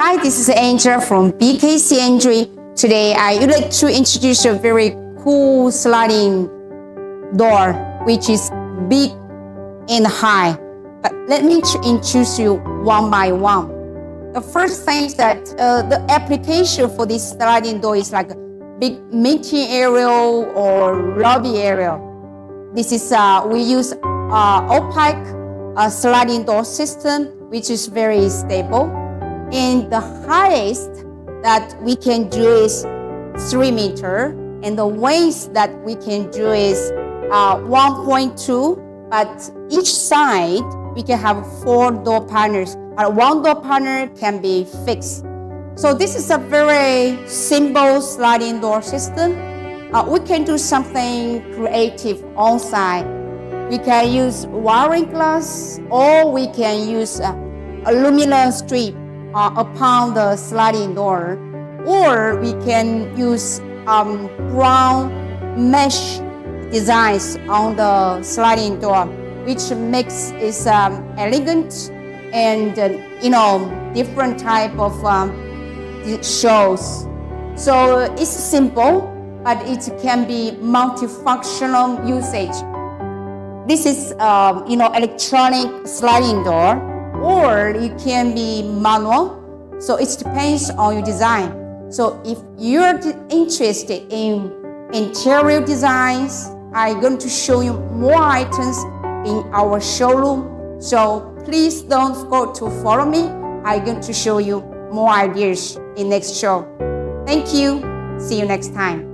Hi, this is Ciandre from BK Ciandre. Today, I would like to introduce a very cool sliding door, which is big and high. But let me introduce you one by one. The first thing is that the application for this sliding door is like a big meeting area or lobby area. This is we use opaque sliding door system, which is very stable. And the highest that we can do is 3 meters, and the width that we can do is 1.2. But each side we can have 4 door partners, but 1 door partner can be fixed. So this is a very simple sliding door system. We can do something creative on site. We can use wiring glass, or we can use aluminum strip upon the sliding door, or we can use brown mesh designs on the sliding door, which makes it elegant and different type of shows. So it's simple, but it can be multifunctional usage. This is electronic sliding door, or it can be manual. So it depends on your design. So if you're interested in interior designs, I'm going to show you more items in our showroom. So please don't forget to follow me. I'm going to show you more ideas in next show. Thank you. See you next time.